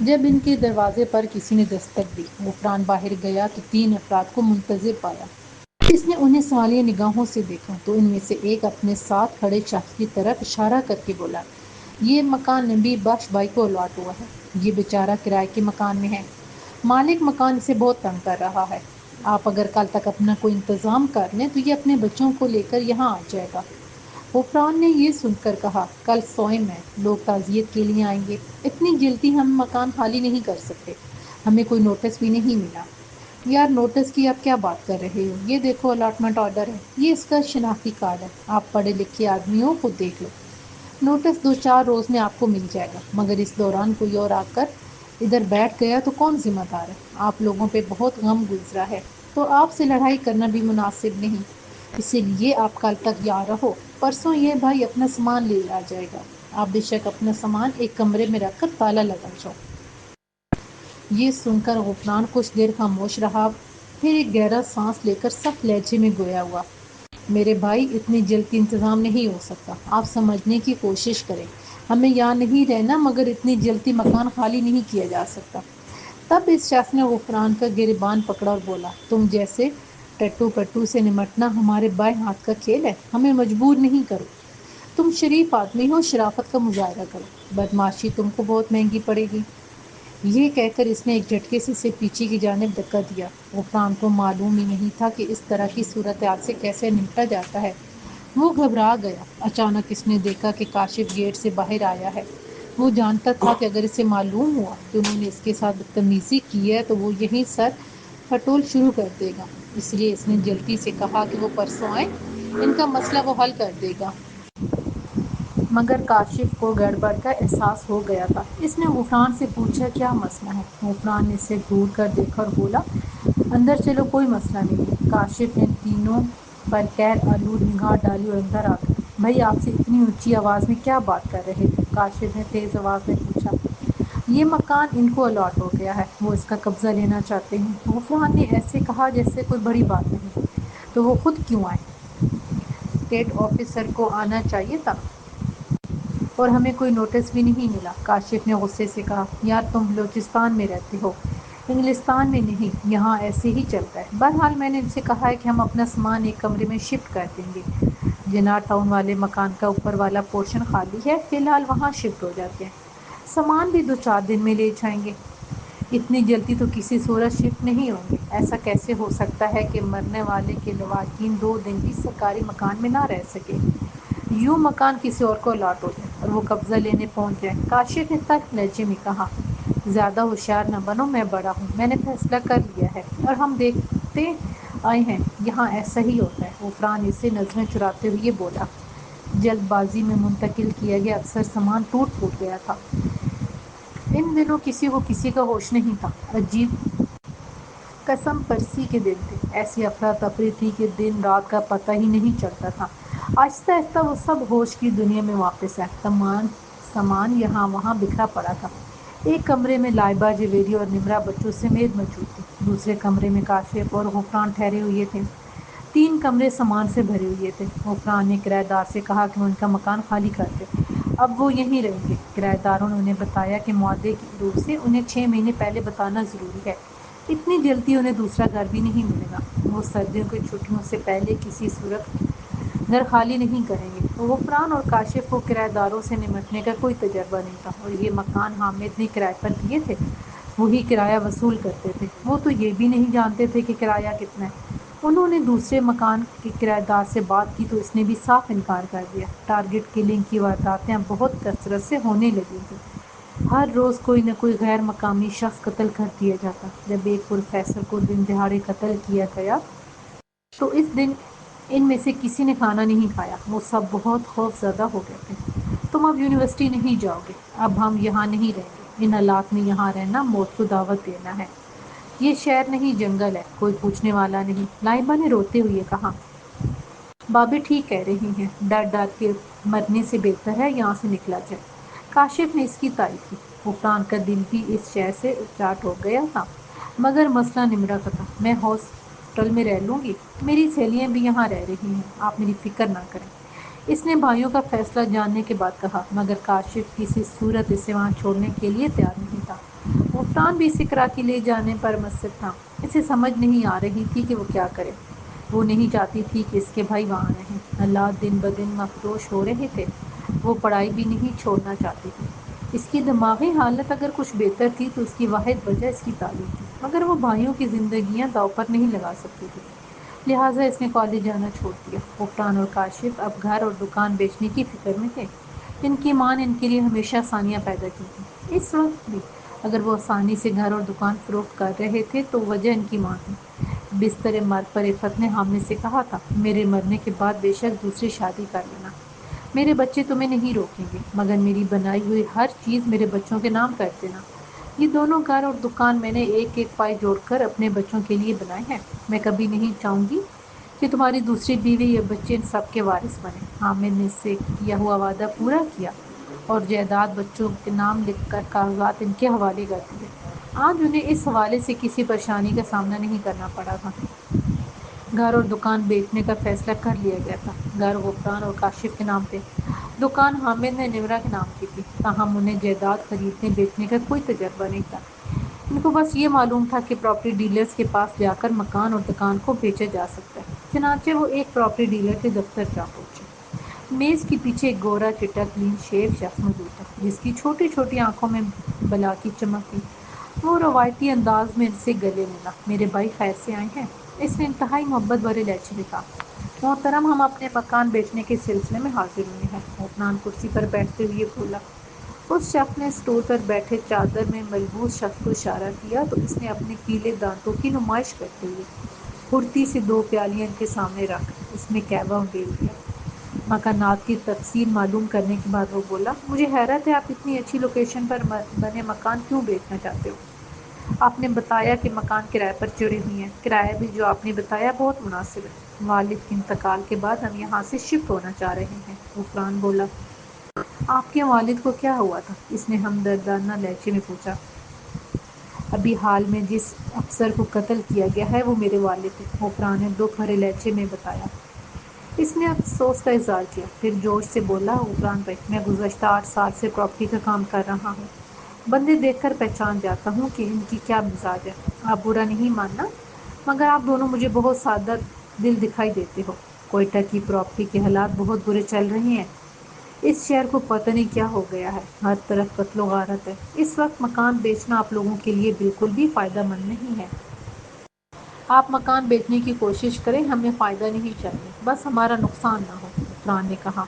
جب ان کے دروازے پر کسی نے دستک دی، غفران باہر گیا تو 3 افراد کو منتظر پایا۔ اس نے انہیں سوالیہ نگاہوں سے دیکھا تو ان میں سے ایک اپنے ساتھ کھڑے شخص کی طرف اشارہ کر کے بولا، یہ مکان نبی بخش بھائی کو الاٹ ہوا ہے، یہ بیچارہ کرائے کے مکان میں ہے، مالک مکان اسے بہت تنگ کر رہا ہے، آپ اگر کل تک اپنا کوئی انتظام کر لیں تو یہ اپنے بچوں کو لے کر یہاں آ جائے گا۔ غفران نے یہ سن کر کہا، کل سوئم ہے، لوگ تعزیت کے لیے آئیں گے، اتنی جلدی ہم مکان خالی نہیں کر سکتے، ہمیں کوئی نوٹس بھی نہیں ملا۔ یار نوٹس کی آپ کیا بات کر رہے ہو، یہ دیکھو الاٹمنٹ آرڈر ہے، یہ اس کا شناختی کارڈ ہے، آپ پڑھے لکھے آدمیوں کو دیکھ لو، نوٹس 2-4 روز میں آپ کو مل جائے گا، مگر اس دوران کوئی اور آ کر ادھر بیٹھ گیا تو کون ذمہ دار ہے؟ آپ لوگوں پہ بہت غم گزرا ہے تو آپ سے لڑائی کرنا بھی مناسب نہیں، اسی لیے آپ کل تک یہاں رہو، پرسوں یہ بھائی اپنا سامان لے آ جائے گا، آپ بے شک اپنا سامان ایک کمرے میں رکھ کر تالا لگا جاؤ۔ یہ سن کر غفران کچھ دیر خاموش رہا، پھر ایک گہرا سانس لے کر سخت لہجے میں گویا ہوا، میرے بھائی اتنی جلدی انتظام نہیں ہو سکتا، آپ سمجھنے کی کوشش کریں، ہمیں یہاں نہیں رہنا مگر اتنی جلدی مکان خالی نہیں کیا جا سکتا۔ تب اس شخص نے غفران کا گریبان پکڑا اور بولا، تم جیسے ٹٹو پٹو سے نمٹنا ہمارے بائیں ہاتھ کا کھیل ہے، ہمیں مجبور نہیں کرو، تم شریف آدمی ہو، شرافت کا مظاہرہ کرو، بدمعاشی تم کو بہت مہنگی پڑے گی۔ یہ کہہ کر اس نے ایک جھٹکے سے اسے پیچھے کی جانب دھکا دیا۔ غفران کو معلوم ہی نہیں تھا کہ اس طرح کی صورتحال سے کیسے نمٹا جاتا ہے۔ وہ گھبرا گیا۔ اچانک اس نے دیکھا کہ کاشف گیٹ سے باہر آیا ہے۔ وہ جانتا تھا کہ اگر اسے معلوم ہوا کہ انہوں نے اس کے ساتھ بدتمیزی کی ہے تو وہ یہیں سر پٹول شروع کر دے گا، اس لیے اس نے جلدی سے کہا کہ وہ پرسوں آئیں، ان کا مسئلہ وہ حل کر دے گا۔ مگر کاشف کو گڑبڑ کا احساس ہو گیا تھا۔ اس نے غفران سے پوچھا، کیا مسئلہ ہے؟ غفران نے اسے گھور کر دیکھا اور بولا، اندر چلو، کوئی مسئلہ نہیں ہے۔ کاشف نے تینوں پر قہر آلود نگاہ ڈالی اور اندر آ گئے۔ بھائی آپ سے اتنی اونچی آواز میں کیا بات کر رہے تھے؟ کاشف نے تیز آواز میں پوچھا۔ یہ مکان ان کو الاٹ ہو گیا ہے، وہ اس کا قبضہ لینا چاہتے ہیں۔ غفران نے ایسے کہا جیسے کوئی بڑی بات نہیں۔ تو وہ خود کیوں آئے؟ اسٹیٹ آفیسر کو آنا چاہیے تھا اور ہمیں کوئی نوٹس بھی نہیں ملا۔ کاشف نے غصے سے کہا، یار تم بلوچستان میں رہتے ہو، انگلستان میں نہیں، یہاں ایسے ہی چلتا ہے۔ بہرحال میں نے ان سے کہا ہے کہ ہم اپنا سامان ایک کمرے میں شفٹ کر دیں گے، جناح ٹاؤن والے مکان کا اوپر والا پورشن خالی ہے، فی الحال وہاں شفٹ ہو جاتے ہیں، سامان بھی 2-4 دن میں لے جائیں گے، اتنی جلدی تو کسی صورت شفٹ نہیں ہوں گے۔ ایسا کیسے ہو سکتا ہے کہ مرنے والے کے لواحقین 2 دن بھی سرکاری مکان میں نہ رہ سکے، یوں مکان کسی اور کو الاٹ ہو جائے اور وہ قبضہ لینے پہنچ جائے۔ کاشف نے تلخ لہجے میں کہا، زیادہ ہوشیار نہ بنو، میں بڑا ہوں، میں نے فیصلہ کر لیا ہے اور ہم دیکھتے آئے ہیں یہاں ایسا ہی ہوتا ہے۔ غفران اس سے نظریں چراتے ہوئے بولا، جلد بازی میں منتقل کیا گیا اکثر سامان ٹوٹ پھوٹ گیا تھا، ان دنوں کسی کو کسی کا ہوش نہیں تھا، عجیب قسم پرسی کے دن تھے، ایسی افراتفری تھی کہ دن رات کا پتہ ہی نہیں چلتا تھا۔ آہستہ آہستہ وہ سب ہوش کی دنیا میں واپس آئے۔ تمام سامان یہاں وہاں بکھرا پڑا تھا۔ ایک کمرے میں لائبہ، جویری اور نمرہ بچوں سمیت موجود تھی، دوسرے کمرے میں کاشف اور غفران ٹھہرے ہوئے تھے، 3 کمرے سامان سے بھرے ہوئے تھے۔ غفران نے کرایہ دار سے کہا کہ وہ ان کا مکان خالی کر دے، اب وہ یہیں رہیں گے۔ کرایہ داروں نے انہیں بتایا کہ معاہدے کی روپ سے انہیں 6 مہینے پہلے بتانا ضروری ہے، اتنی جلدی انہیں دوسرا گھر بھی نہیں ملے گا، وہ سردیوں کی چھٹیوں سے پہلے کسی صورت گھر خالی نہیں کریں گے۔ غفران اور کاشف کو کرایہ داروں سے نمٹنے کا کوئی تجربہ نہیں تھا، اور یہ مکان حامد نے کرائے پر دیے تھے، وہی کرایہ وصول کرتے تھے، وہ تو یہ بھی نہیں جانتے تھے کہ کرایہ کتنا ہے۔ انہوں نے دوسرے مکان کے کرایہ دار سے بات کی تو اس نے بھی صاف انکار کر دیا۔ ٹارگٹ کلنگ کی وارداتیں اب بہت کثرت سے ہونے لگی تھیں، ہر روز کوئی نہ کوئی غیر مقامی شخص قتل کر دیا جاتا۔ جب ایک پروفیسر کو دن دہاڑے قتل کیا گیا تو اس دن ان میں سے کسی نے کھانا نہیں کھایا، وہ سب بہت خوف زدہ ہو گئے تھے۔ تم اب یونیورسٹی نہیں جاؤ گے، اب ہم یہاں نہیں رہیں گے، ان حالات میں یہاں رہنا موت کو دعوت دینا ہے، یہ شہر نہیں جنگل ہے، کوئی پوچھنے والا نہیں۔ لائبہ نے روتے ہوئے کہا، بابی ٹھیک کہہ رہی ہیں، ڈر ڈر کے مرنے سے بہتر ہے یہاں سے نکلا جائے۔ کاشف نے اس کی تائید کی۔ غفران کا دل بھی اس شہر سے اچاٹ ہو گیا تھا، مگر مسئلہ نمٹا تھا۔ میں ہاسٹل میں رہ لوں گی، میری سہیلیاں بھی یہاں رہ رہی ہیں، آپ میری فکر نہ کریں، اس نے بھائیوں کا فیصلہ جاننے کے بعد کہا، مگر کاشف کسی صورت اسے وہاں چھوڑنے کے لیے تیار نہیں تھا۔ غفران بھی اسے کراچی لے جانے پر مصر تھا۔ اسے سمجھ نہیں آ رہی تھی کہ وہ کیا کرے۔ وہ نہیں چاہتی تھی کہ اس کے بھائی وہاں رہیں۔ حالات دن بدن مفروش ہو رہے تھے۔ وہ پڑھائی بھی نہیں چھوڑنا چاہتی تھی۔ اس کی دماغی حالت اگر کچھ بہتر تھی تو اس کی واحد وجہ اس کی تعلیم تھی، مگر وہ بھائیوں کی زندگیاں داؤ پر نہیں لگا سکتی تھی، لہٰذا اس نے کالج جانا چھوڑ دیا۔ غفران اور کاشف اب گھر اور دکان بیچنے کی فکر میں تھے۔ ان کی ماں نے ان کے لیے ہمیشہ آسانیاں پیدا کی تھیں۔ اس وقت بھی اگر وہ آسانی سے گھر اور دکان فروخت کر رہے تھے تو وجہ ان کی ماں تھی۔ بستر مرگ پر عفت نے حامد سے کہا تھا، میرے مرنے کے بعد بے شک دوسری شادی کر لینا، میرے بچے تمہیں نہیں روکیں گے، مگر میری بنائی ہوئی ہر چیز میرے بچوں کے نام کر دینا۔ یہ دونوں گھر اور دکان میں نے ایک ایک پائی جوڑ کر اپنے بچوں کے لیے بنائے ہیں۔ میں کبھی نہیں چاہوں گی کہ تمہاری دوسری بیوی یا بچے ان سب کے وارث بنے۔ حامد نے اس سے کیا ہوا وعدہ پورا کیا اور جائیداد بچوں کے نام لکھ کر کاغذات ان کے حوالے کر دیے۔ آج انہیں اس حوالے سے کسی پریشانی کا سامنا نہیں کرنا پڑا تھا۔ گھر اور دکان بیچنے کا فیصلہ کر لیا گیا تھا۔ گھر غفران اور کاشف کے نام تھے، دکان حامد نے نمرہ کے نام کی تھی، تاہم انہیں جائیداد خریدنے بیچنے کا کوئی تجربہ نہیں تھا۔ ان کو بس یہ معلوم تھا کہ پراپرٹی ڈیلرز کے پاس جا کر مکان اور دکان کو بیچا جا سکتا ہے۔ چنانچہ وہ ایک پراپرٹی ڈیلر کے دفتر جا پہنچے۔ میز کے پیچھے ایک گورا چٹا کلین شیو شخص موجود تھا، جس کی چھوٹی چھوٹی آنکھوں میں بلا کی چمک تھی۔ وہ روایتی انداز میں ان سے گلے ملا۔ میرے بھائی خیر سے آئے ہیں؟ اس نے انتہائی محبت بھرے لہجے میں کہا۔ محترم، ہم اپنے مکان بیچنے کے سلسلے میں حاضر ہوئے ہیں، غفران کرسی پر بیٹھتے ہوئے بولا۔ اس شخص نے اسٹول پر بیٹھے چادر میں ملبوس شخص کو اشارہ کیا تو اس نے اپنے پیلے دانتوں کی نمائش کرتے ہوئے پھرتی سے دو پیالیاں ان کے سامنے رکھ اس میں قہوہ ڈال دیا۔ مکانات کی تفصیل معلوم کرنے کے بعد وہ بولا، مجھے حیرت ہے آپ اتنی اچھی لوکیشن پر بنے مکان کیوں بیچنا چاہتے ہو؟ آپ نے بتایا کہ مکان کرائے پر چڑھی ہوئی ہیں۔ کرایہ بھی جو آپ نے بتایا بہت مناسب ہے۔ والد کے انتقال کے بعد ہم یہاں سے شفٹ ہونا چاہ رہے ہیں۔ غفران بولا، آپ کے والد کو کیا ہوا تھا؟ اس نے ہمدردانہ لہجے میں پوچھا۔ ابھی حال میں جس افسر کو قتل کیا گیا ہے وہ میرے والد تھے، غفران نے دکھ بھرے لہجے میں بتایا۔ اس نے افسوس کا اظہار کیا، پھر جوش سے بولا، غفران بھائی، میں گزشتہ 8 سال سے پراپرٹی کا کام کر رہا ہوں۔ بندے دیکھ کر پہچان جاتا ہوں کہ ان کی کیا مزاج ہے۔ آپ برا نہیں ماننا، مگر آپ دونوں مجھے بہت سادہ دل دکھائی دیتے ہو۔ کوئٹہ کی پراپرٹی کے حالات بہت برے چل رہے ہیں۔ اس شہر کو پتہ نہیں کیا ہو گیا ہے، ہر طرف قتل و غارت ہے۔ اس وقت مکان بیچنا آپ لوگوں کے لیے بالکل بھی فائدہ مند نہیں ہے۔ آپ مکان بیچنے کی کوشش کریں، ہمیں فائدہ نہیں چاہیے، بس ہمارا نقصان نہ ہو۔ غفران نے کہا،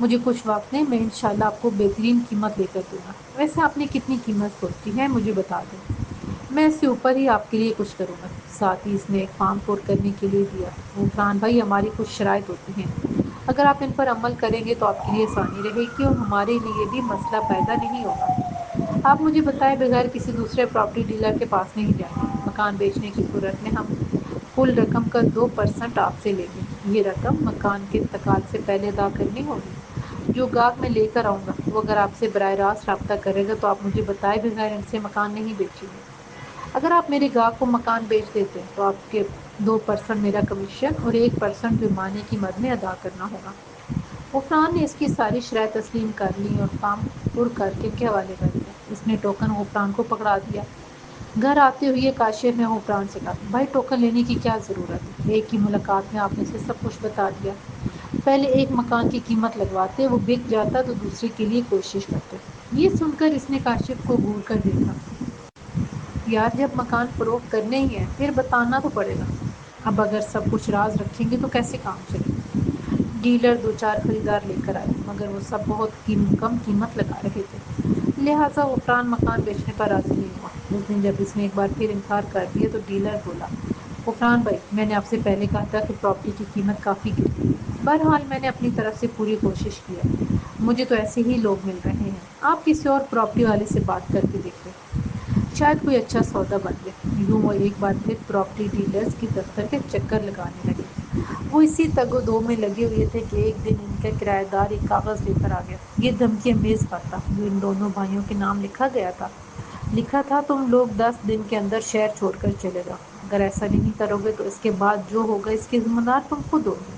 مجھے کچھ وقت دیں، میں انشاءاللہ آپ کو بہترین قیمت لے کر دوں گا۔ ویسے آپ نے کتنی قیمت سوچی ہے مجھے بتا دیں، میں اس سے اوپر ہی آپ کے لیے کچھ کروں گا۔ ساتھ ہی اس نے ایک فارم پور کرنے کے لیے دیا۔ غفران بھائی، ہماری کچھ شرائط ہوتی ہیں، اگر آپ ان پر عمل کریں گے تو آپ کے لیے آسانی رہے گی اور ہمارے لیے بھی مسئلہ پیدا نہیں ہوگا۔ آپ مجھے بتائے بغیر کسی دوسرے پراپرٹی ڈیلر کے پاس نہیں جائیں گے۔ مکان بیچنے کی صورت میں ہم کل رقم کا 2% آپ سے لیں گے۔ یہ رقم مکان کے انتقال سے پہلے ادا کرنی ہوگی۔ جو گاہک میں لے کر آؤں گا وہ اگر آپ سے براہ راست رابطہ کرے گا تو آپ مجھے بتائے بغیر ان سے مکان نہیں بیچیں گے۔ اگر آپ میرے گاہک کو مکان بیچ دیتے ہیں تو آپ کے 2% میرا کمیشن اور 1% جرمانے کی مد میں ادا کرنا ہوگا۔ غفران نے اس کی ساری شرائط تسلیم کر لی اور فارم پر کر کے ان کے حوالے کر دیا۔ اس نے ٹوکن غفران کو پکڑا دیا۔ گھر آتے ہوئے کاشف نے غفران سے کہا، بھائی ٹوکن لینے کی کیا ضرورت ہے؟ ایک ہی ملاقات میں آپ نے اسے سب کچھ بتا دیا۔ پہلے ایک مکان کی قیمت لگواتے، وہ بک جاتا تو دوسرے کے لیے کوشش کرتے۔ یہ سن کر اس نے کاشف کو گھور کر دیکھا۔ یار، جب مکان فروخت کرنے ہی ہیں پھر بتانا تو پڑے گا۔ اب اگر سب کچھ راز رکھیں گے تو کیسے کام چلے گا؟ ڈیلر 2-4 خریدار لے کر آئے، مگر وہ سب بہت کم قیمت لگا رہے تھے، لہٰذا غفران مکان بیچنے پر راضی نہیں ہوا۔ اس دن جب اس نے ایک بار پھر انکار کر دیا تو ڈیلر بولا، غفران بھائی، میں نے آپ سے پہلے کہا تھا کہ پراپرٹی کی قیمت کافی گری ہے۔ بہرحال میں نے اپنی طرف سے پوری کوشش کی ہے، مجھے تو ایسے ہی لوگ مل رہے ہیں۔ آپ کسی اور پراپرٹی والے سے بات کر کے دیکھیں، شاید کوئی اچھا سودا بن جائے۔ یوں وہ ایک بار پھر پراپرٹی ڈیلرز کی دفتر کے چکر لگانے لگے۔ وہ اسی تگ و دو میں لگے ہوئے تھے کہ ایک دن ان کا کرایہ دار ایک کاغذ لے کر آ گیا۔ یہ دھمکی انگیز خط تھا جو ان دونوں بھائیوں کے نام لکھا گیا تھا۔ لکھا تھا، تم لوگ 10 دن کے اندر شہر چھوڑ کر چلے جاؤ، اگر ایسا نہیں کرو گے تو اس کے بعد جو ہوگا اس کے ذمہ دار تم خود ہوگے۔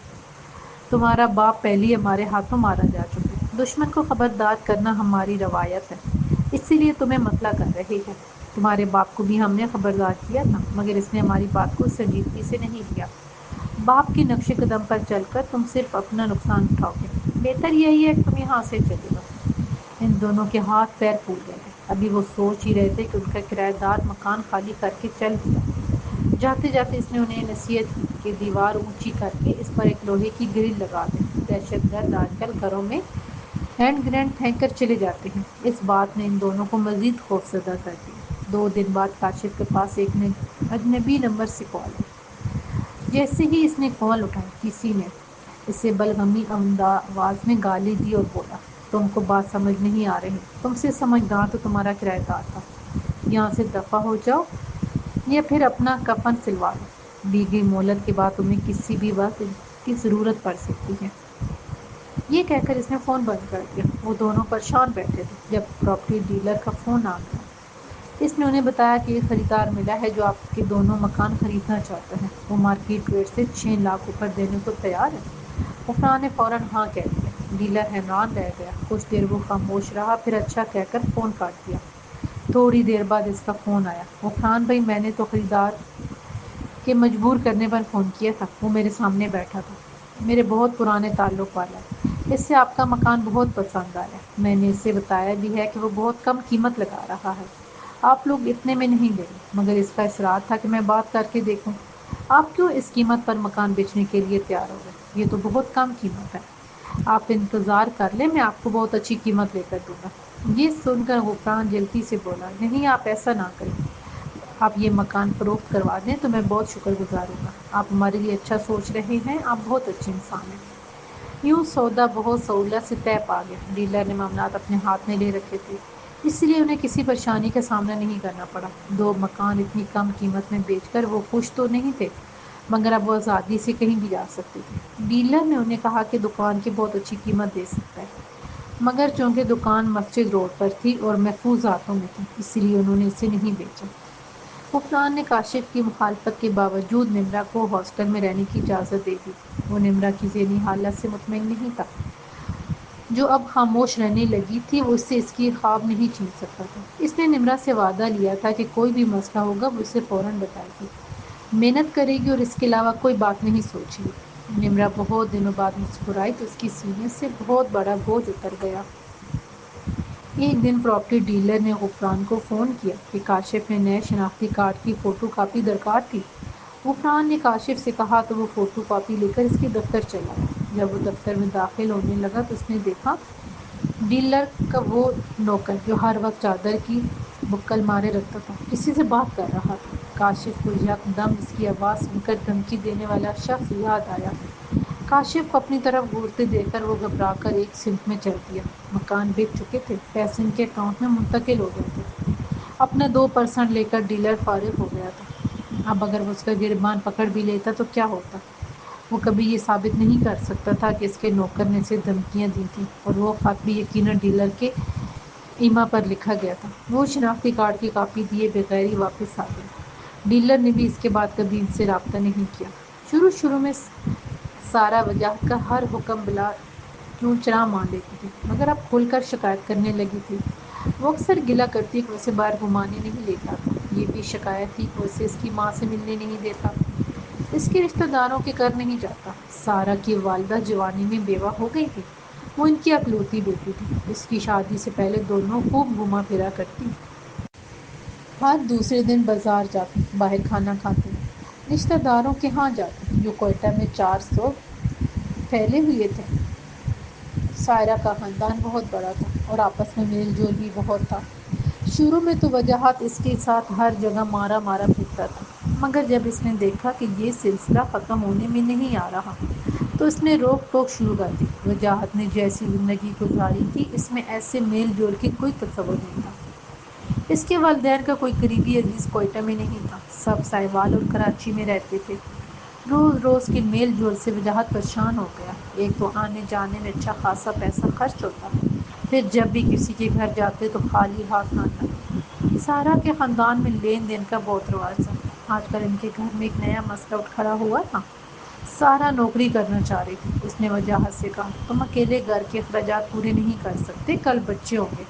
تمہارا باپ پہلے ہی ہمارے ہاتھوں مارا جا چکا ہے۔ دشمن کو خبردار کرنا ہماری روایت ہے، اسی لیے تمہیں مطلع کر رہے ہیں۔ تمہارے باپ کو بھی ہم نے خبردار کیا تھا، مگر اس نے ہماری بات کو سنجیدگی سے نہیں لیا۔ باپ کے نقش قدم پر چل کر تم صرف اپنا نقصان اٹھاؤ گے۔ بہتر یہی ہے کہ تم یہاں سے چلے جاؤ۔ ان دونوں کے ہاتھ پیر پھول گئے تھے۔ ابھی وہ سوچ ہی رہے تھے کہ ان کا کرایہ دار مکان خالی کر کے چل دیا۔ جاتے جاتے اس نے انہیں نصیحت کی کہ دیوار اونچی کر کے اس پر ایک لوہے کی گرل لگا دیں۔ دہشت گرد آج کل گھروں میں ہینڈ گرینیڈ پھینک کر چلے جاتے ہیں۔ اس بات نے ان دونوں کو مزید خوفزدہ کر دیا۔ 2 دن بعد کاشف کے پاس ایک اجنبی نمبر سے کال آئی۔ جیسے ہی اس نے کال اٹھائی، کسی نے اسے بلغمی آواز میں گالی دی اور بولا، تم کو بات سمجھ نہیں آ رہی، تم سے سمجھدار تو تمہارا کرایہ دار تھا، یہاں سے دفع ہو جاؤ یا پھر اپنا کفن سلوا لو، دی گئی مہلت کے بعد تمہیں کسی بھی وقت کی ضرورت پڑ سکتی ہے۔ یہ کہہ کر اس نے فون بند کر دیا۔ وہ دونوں پریشان بیٹھے تھے جب پراپرٹی ڈیلر کا فون آ گیا۔ اس نے انہیں بتایا کہ ایک خریدار ملا ہے جو آپ کے دونوں مکان خریدنا چاہتا ہے۔ وہ مارکیٹ ریٹ سے 6 لاکھ اوپر دینے کو تیار ہے۔ غفران نے فوراً ہاں کہہ دیا۔ ڈیلر حیران رہ گیا۔ کچھ دیر وہ خاموش رہا، پھر اچھا کہہ کر فون کاٹ دیا۔ تھوڑی دیر بعد اس کا فون آیا۔ غفران بھائی، میں نے تو خریدار کے مجبور کرنے پر فون کیا تھا، وہ میرے سامنے بیٹھا تھا، میرے بہت پرانے تعلق والا ہے، اس سے آپ کا مکان بہت پسند آیا، میں نے اسے بتایا بھی ہے کہ وہ بہت کم قیمت لگا رہا ہے، آپ لوگ اتنے میں نہیں دیں گے، مگر اس کا اصرار تھا کہ میں بات کر کے دیکھوں۔ آپ کیوں اس قیمت پر مکان بیچنے کے لیے تیار ہو گئے؟ یہ تو بہت کم قیمت ہے، آپ انتظار کر لیں، میں آپ کو بہت اچھی قیمت لے کر دوں گا۔ یہ سن کر غفران جلدی سے بولا، نہیں آپ ایسا نہ کریں، آپ یہ مکان فروخت کروا دیں تو میں بہت شکر گزار ہوں گا، آپ ہمارے لیے اچھا سوچ رہے ہیں، آپ بہت اچھے انسان ہیں۔ یوں سودا بہت سہولت سے طے پا گیا۔ ڈیلر نے معاملات اپنے ہاتھ میں لے رکھے تھے، اس لیے انہیں کسی پریشانی کا سامنا نہیں کرنا پڑا۔ 2 مکان اتنی کم قیمت میں بیچ کر وہ خوش تو نہیں تھے، مگر اب وہ آزادی سے کہیں بھی جا سکتے تھے۔ ڈیلر نے انہیں کہا کہ دکان کی بہت اچھی قیمت دے سکتا ہے، مگر چونکہ دکان مسجد روڈ پر تھی اور محفوظ ہاتھوں میں تھی، اس لیے انہوں نے اسے نہیں بیچا۔ غفران نے کاشف کی مخالفت کے باوجود نمرہ کو ہاسٹل میں رہنے کی اجازت دے دی تھی۔ وہ نمرہ کی ذہنی حالت سے مطمئن نہیں تھا، جو اب خاموش رہنے لگی تھی، وہ اس سے اس کی خواب نہیں چھین سکتا تھا۔ اس نے نمرہ سے وعدہ لیا تھا کہ کوئی بھی مسئلہ ہوگا وہ اسے فوراً بتائے گی، محنت کرے گی اور اس کے علاوہ کوئی بات نہیں سوچے گی۔ نمرہ بہت دنوں بعد مسکرائی تو اس کی سینے سے بہت بڑا بوجھ اتر گیا۔ ایک دن پراپرٹی ڈیلر نے غفران کو فون کیا کہ کاشف نے نئے شناختی کارڈ کی فوٹو کاپی درکار تھی۔ غفران نے کاشف سے کہا تو وہ فوٹو کاپی لے کر اس کے دفتر چلا گیا۔ جب وہ دفتر میں داخل ہونے لگا تو اس نے دیکھا ڈیلر کا وہ نوکر جو ہر وقت چادر کی بکل مارے رکھتا تھا، کسی سے بات کر رہا تھا۔ کاشف کو یکدم اس کی آواز سن کر دھمکی دینے والا شخص یاد آیا۔ کاشف کو اپنی طرف گھورتے دیکھ کر وہ گھبرا کر ایک سمت میں چل دیا۔ مکان بک چکے تھے، پیسے ان کے اکاؤنٹ میں منتقل ہو گئے تھے، اپنا 2% لے کر ڈیلر فارغ ہو گیا تھا۔ اب اگر وہ اس کا گریباں پکڑ بھی لیتا تو کیا ہوتا؟ وہ کبھی یہ ثابت نہیں کر سکتا تھا کہ اس کے نوکر نے اسے دھمکیاں دی تھیں، اور وہ خط بھی یقیناً ڈیلر کے ایما پر لکھا گیا تھا۔ وہ شناختی کارڈ کی کاپی دیے بغیر ہی واپس آ گیا۔ ڈیلر نے بھی اس کے بعد کبھی ان سے رابطہ نہیں کیا۔ شروع میں سارا وجاہت کا ہر حکم بلا چوں چراں مان لیتی تھی، مگر اب کھل کر شکایت کرنے لگی تھی۔ وہ اکثر گلہ کرتی کہ وہ اسے باہر گھمانے نہیں لے جاتا۔ یہ بھی شکایت تھی کہ وہ اسے اس کی ماں سے ملنے نہیں دیتا، اس کے رشتہ داروں کے گھر نہیں جاتا۔ سارا کی والدہ جوانی میں بیوہ ہو گئی تھی، وہ ان کی اکلوتی بیٹی تھی۔ اس کی شادی سے پہلے دونوں خوب گھوما پھرا کرتی۔ ہر دوسرے دن بازار جاتے، باہر کھانا کھاتے، رشتہ داروں کے ہاں جاتے جو کوئٹہ میں 400 پھیلے ہوئے تھے۔ سائرہ کا خاندان بہت بڑا تھا اور آپس میں میل جول بھی بہت تھا۔ شروع میں تو وجاہت اس کے ساتھ ہر جگہ مارا پھرتا تھا، مگر جب اس نے دیکھا کہ یہ سلسلہ ختم ہونے میں نہیں آ رہا تو اس نے روک ٹوک شروع کر دی۔ وجاہت نے جیسی زندگی گزاری تھی، اس میں ایسے میل جول کے کوئی تصور نہیں تھا۔ اس کے والدین کا کوئی قریبی عزیز کوئٹہ میں نہیں تھا، سب سائیوال اور کراچی میں رہتے تھے۔ روز روز کے میل جول سے وجاہت پریشان ہو گیا۔ ایک تو آنے جانے میں اچھا خاصا پیسہ خرچ ہوتا، پھر جب بھی کسی کے گھر جاتے تو خالی ہاتھ نہ جاتے۔ سارا کے خاندان میں لین دین کا بہت رواج تھا۔ آج کل ان کے گھر میں ایک نیا مسئلہ اٹھ کھڑا ہوا تھا۔ سارا نوکری کرنا چاہ رہی تھی۔ اس نے وجاہت سے کہا، تم اکیلے گھر کے اخراجات پورے نہیں کر سکتے، کل بچے ہوں گے،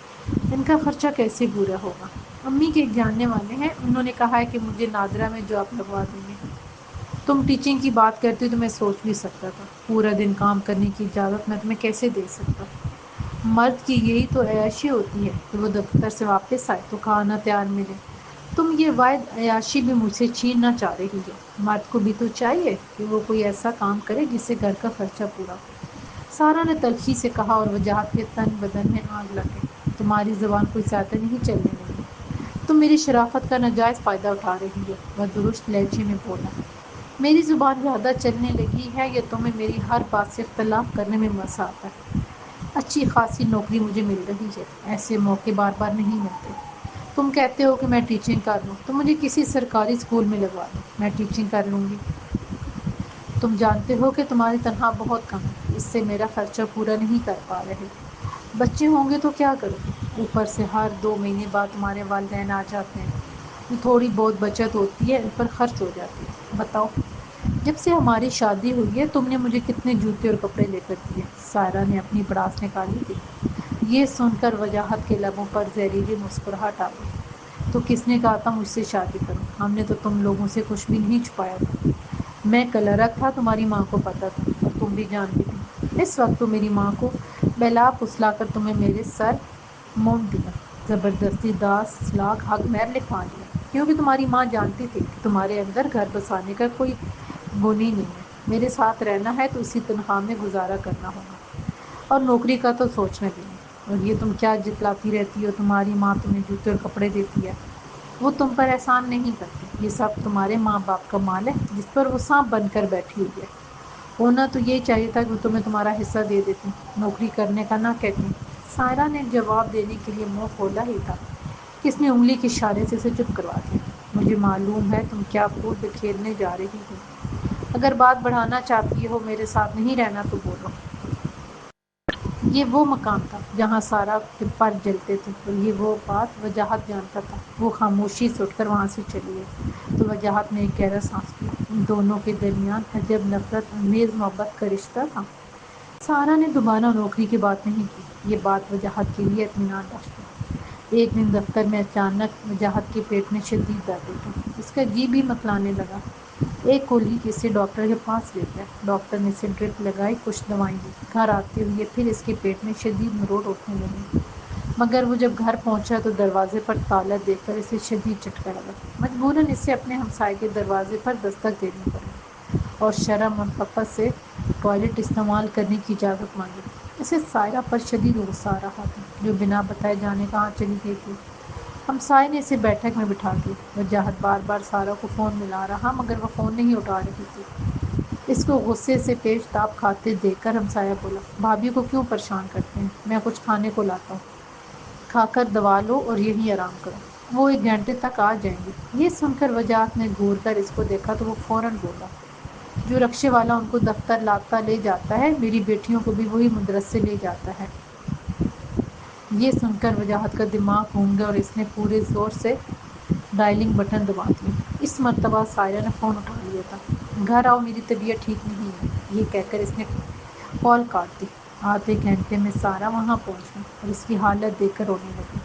ان کا خرچہ کیسے پورا ہوگا؟ امی کے ایک جاننے والے ہیں، انہوں نے کہا ہے کہ مجھے نادرا میں جاب لگوا دیں گے۔ تم ٹیچنگ کی بات کرتی تو میں سوچ بھی سکتا تھا، پورا دن کام کرنے کی اجازت میں تمہیں کیسے دے سکتا؟ مرد کی یہی تو عیاشی ہوتی ہے کہ وہ دفتر سے واپس آئے تو کھانا تیار ملے۔ تم یہ واحد عیاشی بھی مجھ سے چھیننا چاہ رہی ہو۔ مرد کو بھی تو چاہیے کہ وہ کوئی ایسا کام کرے جس سے گھر کا خرچہ پورا ہو۔ سارا نے تلخی سے کہا اور وجاہت کے تن بدن میں آگ لگ گئی۔ تمہاری زبان کوئی زیادہ نہیں چلنے لگی، تم میری شرافت کا ناجائز فائدہ اٹھا رہی ہو۔ وہ درست لہجے میں بولا، میری زبان زیادہ چلنے لگی ہے یا تمہیں میری ہر بات سے اختلاف کرنے میں مزہ آتا ہے؟ اچھی خاصی نوکری مجھے مل رہی ہے، ایسے موقع بار بار نہیں ملتے۔ تم کہتے ہو کہ میں ٹیچنگ کر لوں تو مجھے کسی سرکاری اسکول میں لگوا دو، میں ٹیچنگ کر لوں گی۔ تم جانتے ہو کہ تمہاری تنخواہ بہت کم ہے، اس سے میرا خرچہ پورا نہیں کر پا رہے۔ بچے ہوں گے تو کیا کرو گے؟ اوپر سے ہر 2 مہینے بعد تمہارے والدین آ جاتے ہیں، جو تھوڑی بہت بچت ہوتی ہے ان پر خرچ ہو جاتی ہے۔ بتاؤ، جب سے ہماری شادی ہوئی ہے تم نے مجھے کتنے جوتے اور کپڑے لے کر دیے؟ سائرہ نے اپنی بڑاس نکالی تھی۔ یہ سن کر وجاہت کے لبوں پر زہریلی مسکراہٹ آ گئی۔ تو کس نے کہا تھا مجھ سے شادی کرو؟ ہم نے تو تم لوگوں سے کچھ بھی نہیں چھپایا تھا۔ میں کلرک تھا، تمہاری ماں کو پتا تھا اور تم بھی جانتی تھی۔ اس وقت تو میری ماں کو بہلا پھسلا کر تمہیں میرے سر مونڈ دیا، زبردستی 10 لاکھ حق مہر لکھوا دیا، کیونکہ تمہاری ماں جانتی تھی کہ تمہارے اندر گھر بسانے کا کوئی گن ہی نہیں ہے۔ میرے ساتھ رہنا ہے تو اسی تنخواہ میں گزارا کرنا ہوگا، اور نوکری کا تو سوچنا بھی نہیں۔ اور یہ تم کیا جتلاتی رہتی ہو، تمہاری ماں تمہیں جوتے اور کپڑے دیتی ہے، وہ تم پر احسان نہیں کرتی، یہ سب تمہارے ماں باپ کا مال ہے جس پر وہ سانپ بن کر بیٹھی ہوئی ہے۔ ہونا تو یہ چاہیے تھا کہ وہ تمہیں تمہارا حصہ دے دیتی، نوکری کرنے کا نہ کہتی۔ سائرہ نے جواب دینے کے لیے منہ کھولا ہی تھا کہ اس نے انگلی کے اشارے سے اسے چپ کروا دیا۔ مجھے معلوم ہے تم کیا پھول بکھیرنے جا رہی ہو، اگر بات بڑھانا چاہتی ہو، میرے ساتھ نہیں رہنا تو بولو۔ یہ وہ مقام تھا جہاں سارا کے پر جلتے تھے، اور یہ وہ بات وجاہت جانتا تھا۔ وہ خاموشی سے اٹھ کر وہاں سے چلی گئی تو وجاہت نے ایک گہرا سانس لیا۔ ان دونوں کے درمیان عجب نفرت انگیز محبت کا رشتہ تھا۔ سارا نے دوبارہ نوکری کی بات نہیں کی، یہ بات وجاہت کے لیے اطمینان بخش تھی۔ ایک دن دفتر میں اچانک وجاہت کے پیٹ میں شدید درد اٹھا، اس کا جی بھی متلانے لگا۔ ایک کولیگ اسے ڈاکٹر کے پاس لے گیا، ڈاکٹر نے اسے ڈرپ لگائی، کچھ دوائیں دی۔ گھر آتے ہوئے پھر اس کے پیٹ میں شدید مروڑ اٹھنے لگے، مگر وہ جب گھر پہنچا تو دروازے پر تالا دیکھ کر اسے شدید جھٹکا لگا۔ مجبوراً اسے اپنے ہمسائے کے دروازے پر دستک دینی پڑی اور شرم اور خفت سے ٹوائلٹ استعمال کرنے کی اجازت مانگی۔ اسے سائرہ پر شدید غصہ آ رہا تھا، جو بنا بتائے جانے کہاں چلی گئی تھی۔ ہمسائے نے اسے بیٹھک میں بٹھا دیا۔ وجاہت بار بار سارہ کو فون ملا رہا، مگر وہ فون نہیں اٹھا رہی تھی۔ اس کو غصے سے پیش تاب کھاتے دیکھ کر ہمسایہ بولا، بھابھی کو کیوں پریشان کرتے ہیں؟ میں کچھ کھانے کو لاتا ہوں، کھا کر دوا لو اور یہیں آرام کرو، وہ 1 گھنٹے تک آ جائیں گے۔ یہ سن کر وجاہت نے گھور کر اس کو دیکھا تو وہ فوراً بولا، جو رکشے والا ان کو دفتر لاتا لے جاتا ہے، میری بیٹیوں کو بھی وہی مدرسے لے جاتا ہے۔ یہ سن کر وجاہت کا دماغ گھوم گیا اور اس نے پورے زور سے ڈائلنگ بٹن دبا دیا۔ اس مرتبہ سائرہ نے فون اٹھا لیا تھا۔ گھر آؤ، میری طبیعت ٹھیک نہیں ہے، یہ کہہ کر اس نے کال کاٹ دی۔ آدھے گھنٹے میں سارہ وہاں پہنچ گئی اور اس کی حالت دیکھ کر رونے لگی۔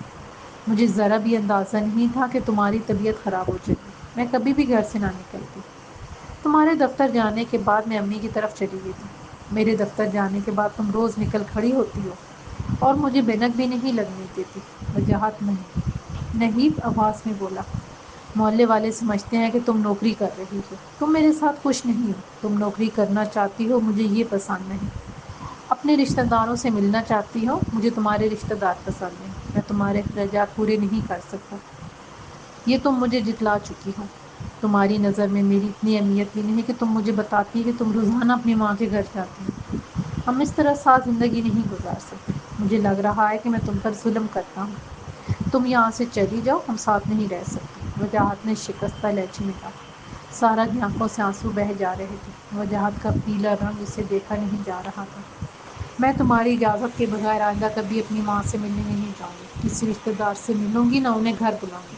مجھے ذرا بھی اندازہ نہیں تھا کہ تمہاری طبیعت خراب ہو جائے گی، میں کبھی بھی گھر سے نہ نکلتی۔ تمہارے دفتر جانے کے بعد میں امی کی طرف چلی گئی تھی۔ میرے دفتر جانے کے بعد تم روز نکل کھڑی ہوتی ہو اور مجھے بینک بھی نہیں لگنے دیتی۔ وجاہت نحیف آواز میں بولا، محلے والے سمجھتے ہیں کہ تم نوکری کر رہی ہو، تم میرے ساتھ خوش نہیں ہو، تم نوکری کرنا چاہتی ہو، مجھے یہ پسند نہیں، اپنے رشتہ داروں سے ملنا چاہتی ہو، مجھے تمہارے رشتہ دار پسند نہیں، میں تمہارے اخراجات پورے نہیں کر سکتا، یہ تم مجھے جتلا چکی ہو۔ تمہاری نظر میں میری اتنی اہمیت بھی نہیں کہ تم مجھے بتاتی کہ تم روزانہ اپنی ماں کے گھر جاتی ہو۔ ہم اس طرح ساتھ زندگی نہیں گزار سکتے، مجھے لگ رہا ہے کہ میں تم پر ظلم کرتا ہوں، تم یہاں سے چلی جاؤ، ہم ساتھ نہیں رہ سکتے۔ وجاہت نے شکستہ لہجے میں کہا۔ سارہ کی آنکھوں سے آنسو بہہ جا رہے تھے، وجاہت کا پیلا رنگ اسے دیکھا نہیں جا رہا تھا۔ میں تمہاری اجازت کے بغیر آئندہ کبھی اپنی ماں سے ملنے نہیں جاؤں گی، کسی رشتہ دار سے ملوں گی نہ انہیں گھر بلاؤں گی،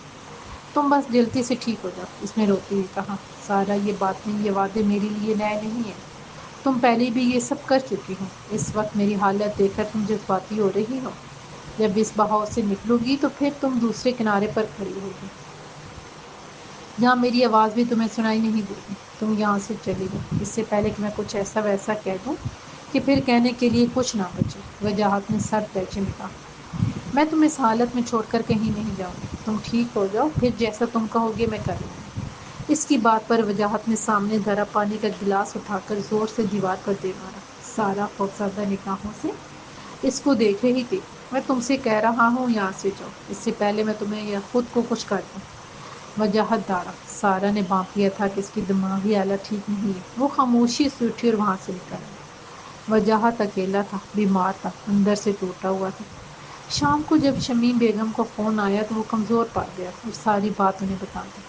تم بس جلدی سے ٹھیک ہو جاؤ، اس نے روتے ہوئے کہا۔ سارہ، یہ باتیں، یہ وعدے میرے لیے نئے نہیں ہیں، تم پہلے بھی یہ سب کر چکی ہو۔ اس وقت میری حالت دیکھ کر تم جذباتی ہو رہی ہو۔ جب اس بہاؤ سے نکلو گی تو پھر تم دوسرے کنارے پر کھڑی ہوگی، جہاں میری آواز بھی تمہیں سنائی نہیں دے گی۔ تم یہاں سے چلی جاؤ اس سے پہلے کہ میں کچھ ایسا ویسا کہہ دوں کہ پھر کہنے کے لیے کچھ نہ بچے۔ وجاہت نے سر پیچھے کہا، میں تم اس حالت میں چھوڑ کر کہیں نہیں جاؤں گی۔ تم ٹھیک ہو جاؤ، پھر جیسا تم کہو گے میں کروں گی۔ اس کی بات پر وجاہت نے سامنے دھرا پانی کا گلاس اٹھا کر زور سے دیوار پر دے مارا۔ سارا خوفزدہ نگاہوں سے اس کو دیکھ رہی تھی۔ میں تم سے کہہ رہا ہوں یہاں سے جاؤ، اس سے پہلے میں تمہیں یا خود کو کچھ کر دوں۔ وجاہت داڑا۔ سارا نے بانپ لیا تھا کہ اس کی دماغی حالت ٹھیک نہیں ہے۔ وہ خاموشی سے اٹھی اور وہاں سے نکل گئی۔ وجاہت اکیلا تھا، بیمار تھا، اندر سے ٹوٹا ہوا تھا۔ شام کو جب شمیم بیگم کو فون آیا تو وہ کمزور پڑ گیا اور ساری بات انہیں بتا دی۔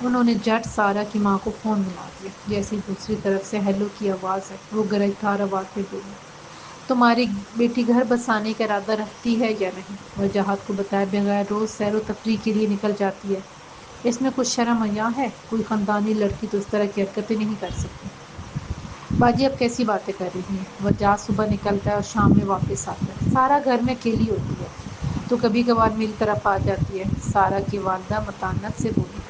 انہوں نے جٹ سارا کی ماں کو فون ملا دیا۔ جیسے دوسری طرف سے ہیلو کی آواز ہے، وہ گرجدار آواز میں بولی، تمہاری بیٹی گھر بسانے کا ارادہ رکھتی ہے یا نہیں؟ وجاہت کو بتائے بغیر روز سیر و تفریح کے لیے نکل جاتی ہے۔ اس میں کچھ شرم حیا ہے؟ کوئی خاندانی لڑکی تو اس طرح کی حرکتیں نہیں کر سکتی۔ باجی اب کیسی باتیں کر رہی ہیں؟ وجاہت صبح نکلتا ہے اور شام میں واپس آتا ہے۔ سارا گھر میں اکیلی ہوتی ہے تو کبھی کبھار میری طرف آ جاتی ہے، سارا کی والدہ متانت سے بولی۔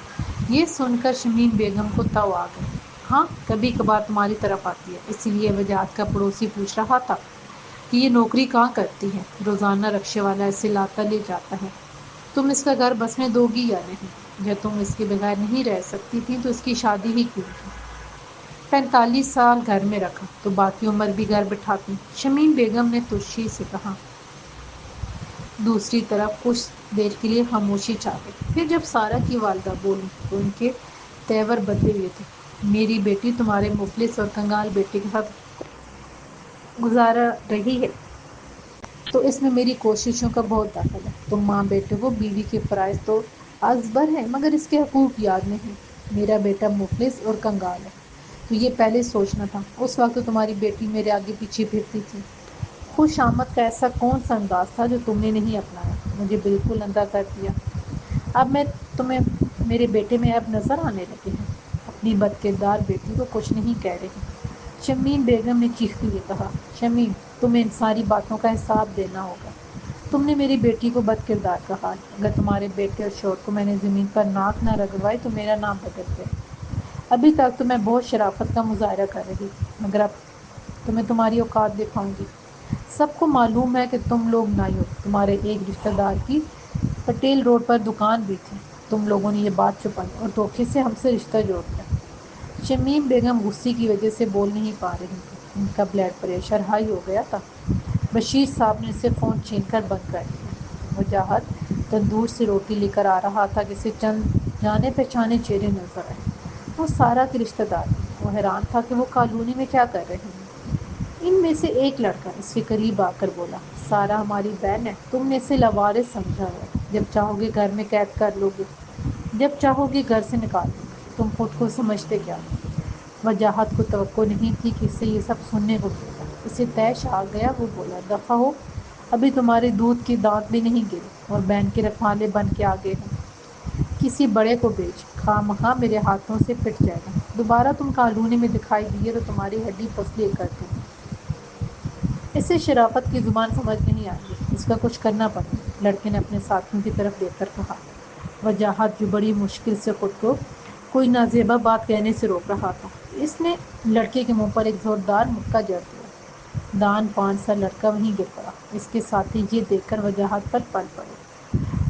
یہ سن کر شمیم بیگم کو تو آ گئی۔ ہاں کبھی کبھار تمہاری طرف آتی ہے، اسی لیے وجاہت کا پڑوسی پوچھ رہا تھا کہ یہ نوکری کہاں کرتی ہے؟ روزانہ رکشے والا اسے لاتا لے جاتا ہے۔ تم اس کا گھر بسنے دو گی یا نہیں؟ جب تم اس کے بغیر نہیں رہ سکتی تھی تو اس کی شادی ہی کیوں کی؟ 45 سال گھر میں رکھا تو باقی عمر بھی گھر بٹھاتی، شمیم بیگم نے تشی سے کہا۔ دوسری طرف کچھ دیر کے لیے خاموشی چھا گئی۔ پھر جب سارا کی والدہ بولی تو ان کے تیور بدلے ہوئے تھے۔ میری بیٹی تمہارے مفلس اور کنگال بیٹے کے ساتھ گزارا رہی ہے تو اس میں میری کوششوں کا بہت دخل ہے۔ تم ماں بیٹے کو بیوی کے فرائض تو ازبر ہیں مگر اس کے حقوق یاد نہیں۔ میرا بیٹا مفلس اور کنگال ہے تو یہ پہلے سوچنا تھا۔ اس وقت تو تمہاری بیٹی میرے آگے پیچھے پھرتی تھی۔ خوش آمد کا ایسا کون سا انداز تھا جو تم نے نہیں اپنایا؟ مجھے بالکل اندھا کر دیا۔ اب میں تمہیں میرے بیٹے میں اب نظر آنے لگے ہیں؟ اپنی بد کردار بیٹی کو کچھ نہیں کہہ رہی، شمیم بیگم نے چیختے ہوئے کہا۔ شمیم تمہیں ان ساری باتوں کا حساب دینا ہوگا۔ تم نے میری بیٹی کو بد کردار کہا ہے۔ اگر تمہارے بیٹے اور شوہر کو میں نے زمین پر ناک نہ رگڑوائی تو میرا نام بدل دے۔ ابھی تک تو میں بہت شرافت کا مظاہرہ کر رہی تھی مگر اب تمہیں تمہاری اوقات دکھاؤں گی۔ سب کو معلوم ہے کہ تم لوگ نائی ہو۔ تمہارے ایک رشتہ دار کی پٹیل روڈ پر دکان بھی تھی، تم لوگوں نے یہ بات چھپائی اور دھوکے سے ہم سے رشتہ جوڑ دیا۔ شمیم بیگم غصے کی وجہ سے بول نہیں پا رہی تھی، ان کا بلڈ پریشر ہائی ہو گیا تھا۔ بشیر صاحب نے اسے فون چھین کر بند کر دیا۔ وجاہت تندور سے روٹی لے کر آ رہا تھا کہ اسے چند جانے پہچانے چہرے نظر آئے۔ وہ سارا کے رشتہ دار تھے۔ وہ حیران تھا کہ وہ کالونی میں کیا کر رہے ہیں۔ ان میں سے ایک لڑکا اس کے قریب آ کر بولا، سارا ہماری بہن ہے، تم نے اسے لاوارث سمجھا ہے، جب چاہو گے گھر میں قید کر لو گے، جب چاہو گے گھر سے نکال دو گے، تم خود کو سمجھتے کیا ہو؟ وجاہت کو توقع نہیں تھی کہ اس سے یہ سب سننے کو ملے گا۔ اسے طیش آ گیا۔ وہ بولا، دفع ہو، ابھی تمہارے دودھ کے دانت بھی نہیں گرے اور بہن کے رکھوالے بن کے آگے ہو۔ کسی بڑے کو بیچ، خواہ مخواہ میرے ہاتھوں سے پھٹ جائے گا۔ دوبارہ تم کالونی میں دکھائی دیے تو تمہاری ہڈی پسلی کر دوں گی۔ اسے شرافت کی زبان سمجھ نہیں آئی، اس کا کچھ کرنا پڑے گا، لڑکے نے اپنے ساتھیوں کی طرف دیکھ کر کہا۔ وجاہت جو بڑی مشکل سے خود کو کوئی نازیبا بات کہنے سے روک رہا تھا، اس نے لڑکے کے منہ پر ایک زوردار مکہ جڑ دیا۔ دان پان سا لڑکا وہیں گر پڑا۔ اس کے ساتھی یہ دیکھ کر وجاہت پر پل پڑے۔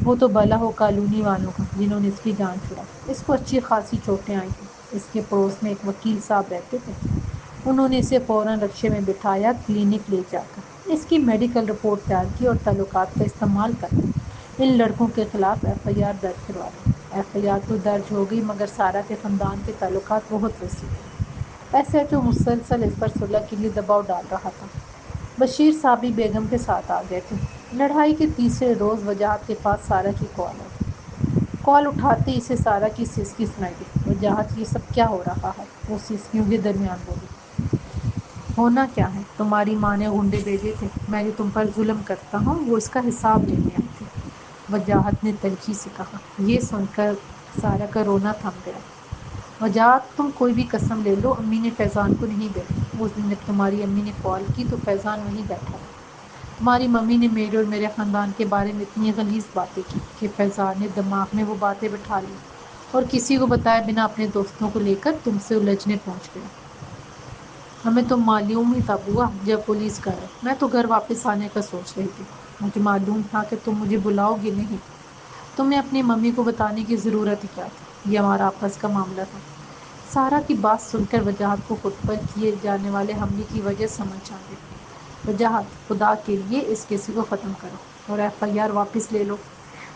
وہ تو بھلا ہو کالونی والوں کا جنہوں نے اس کی جان چھڑائی۔ اس کو اچھی خاصی چوٹیں آئی تھیں۔ اس کے پڑوس میں ایک وکیل صاحب رہتے تھے، انہوں نے اسے فوراً رکشے میں بٹھایا، کلینک لے جا کر اس کی میڈیکل رپورٹ تیار کی اور تعلقات کا استعمال کر ان لڑکوں کے خلاف ایف آئی آر درج کروا دی۔ ایف آئی آر تو درج ہو گئی مگر سارا کے خاندان کے تعلقات بہت وسیع تھے۔ ایس ایچ او مسلسل اس پر صلح کے لیے دباؤ ڈال رہا تھا۔ بشیر صاحب بھی بیگم کے ساتھ آ گئے تھے۔ لڑائی کے تیسرے روز وجاہت کے پاس سارا کی کال آئی۔ کال اٹھاتے اسے سارا کی سسکی سنائی دی۔ وجاہت، یہ سب کیا ہو رہا ہے؟ وہ سسکیوں کے درمیان بولی۔ ہونا کیا ہے؟ تمہاری ماں نے غنڈے بھیجے تھے، میں جو تم پر ظلم کرتا ہوں وہ اس کا حساب لینے آئے تھے، وجاہت نے تلخی سے کہا۔ یہ سن کر سارا کا رونا تھم گیا۔ وجاہت، تم کوئی بھی قسم لے لو، امی نے فیضان کو نہیں بھیجا۔ اس دن جب تمہاری امی نے کال کی تو فیضان وہیں بیٹھا تھا۔ تمہاری ممی نے میرے اور میرے خاندان کے بارے میں اتنی غلیظ باتیں کی کہ فیضان نے دماغ میں وہ باتیں بٹھا لی اور کسی کو بتائے بنا اپنے دوستوں کو لے کر تم سے الجھنے پہنچ گیا۔ ہمیں تو معلوم ہی تھا بوا جب پولیس کا ہے۔ میں تو گھر واپس آنے کا سوچ رہی تھی۔ مجھے معلوم تھا کہ تم مجھے بلاؤ گی نہیں۔ تم نے اپنی ممی کو بتانے کی ضرورت ہی کیا تھی؟ یہ ہمارا آپس کا معاملہ تھا۔ سارا کی بات سن کر وجاہت کو خود پر کیے جانے والے حملے کی وجہ سمجھ آ گئی۔ وجاہت، خدا کے لیے اس کیس کو ختم کرو اور ایف آئی آر واپس لے لو۔